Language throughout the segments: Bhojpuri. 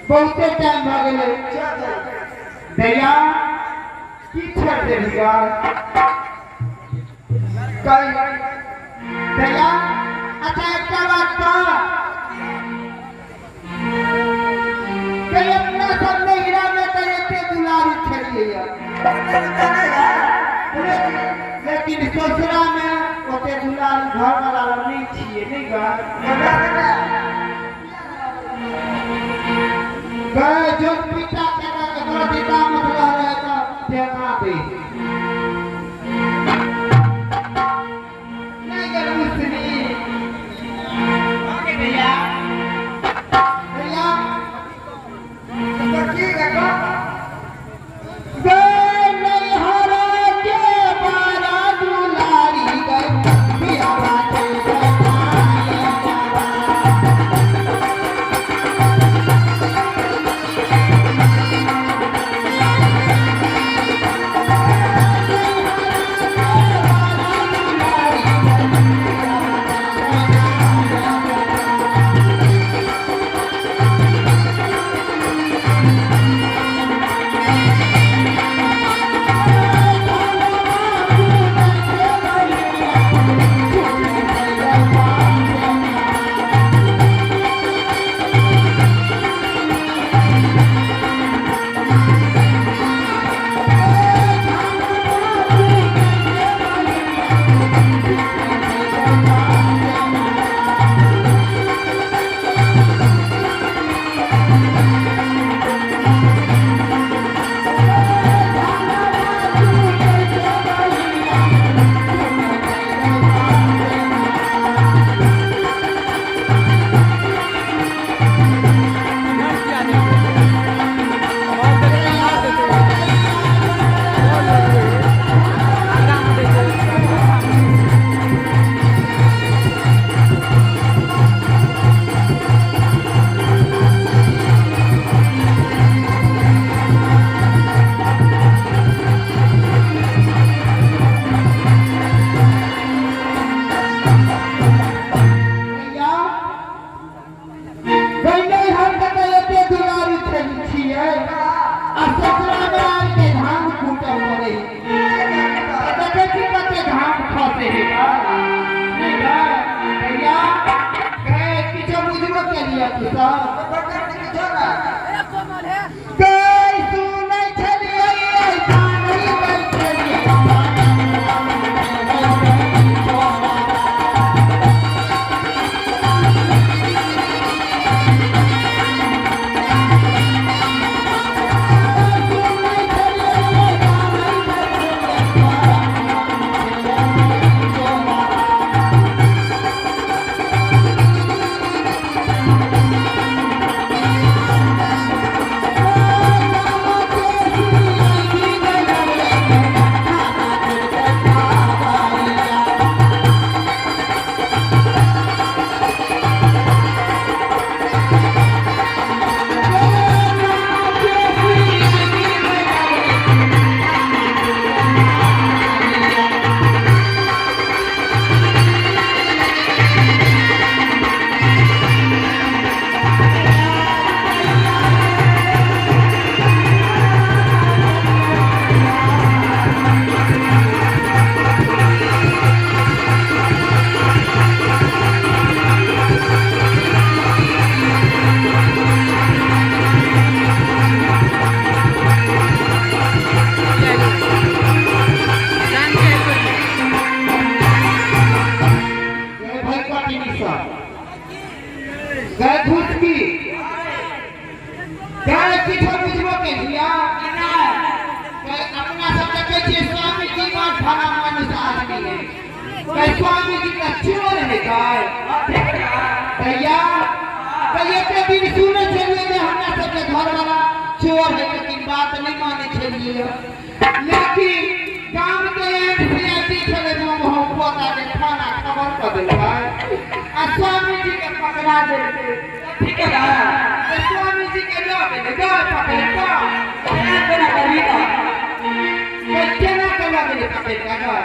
बहुते टाइम भ गेलै दैया की छोड़ देलिया कई दैया अच्छा एक बात कई अपना सब में हीरा में करते दुलारी छलिए लेकिन ससुरा में ओते दुलारी घर वाला नहीं छिए नहीं गए जो पिता के पिता मतलब रहे तो देखा दे नहीं कर मुस्लिम ओके भैया भैया तो ठीक है तो गए नहीं हरा के बारा दुलारी गए पिया बाटे स्वामी जी का चोर है भैया भैया के दिन सुने चलिए जे हमरा सबके घर वाला चोर है लेकिन बात नहीं माने चलिए लेकिन गांव के एनसीआरटी चले हम पोता के खाना खबर कर दे आ स्वामी जी के पकड़ा दे ठीक है ना स्वामी जी के लो के पकड़ को केना करी तो केना कला के पकड़ का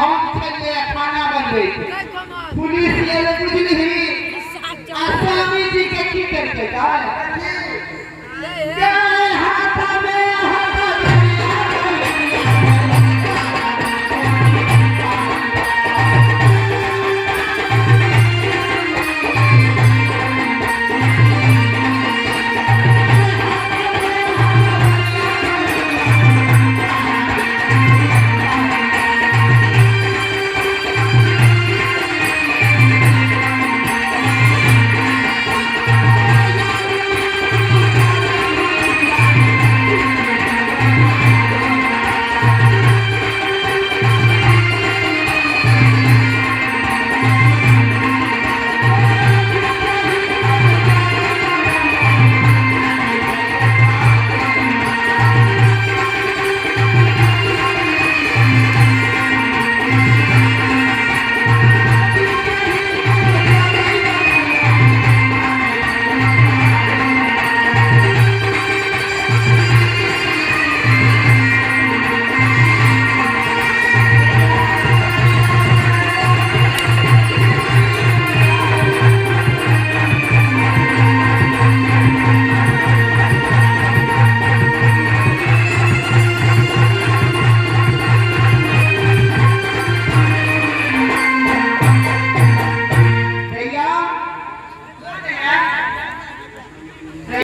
हम छलिए खाना बनबै पुलिस एले बुझली आ स्वामी जी के की करके का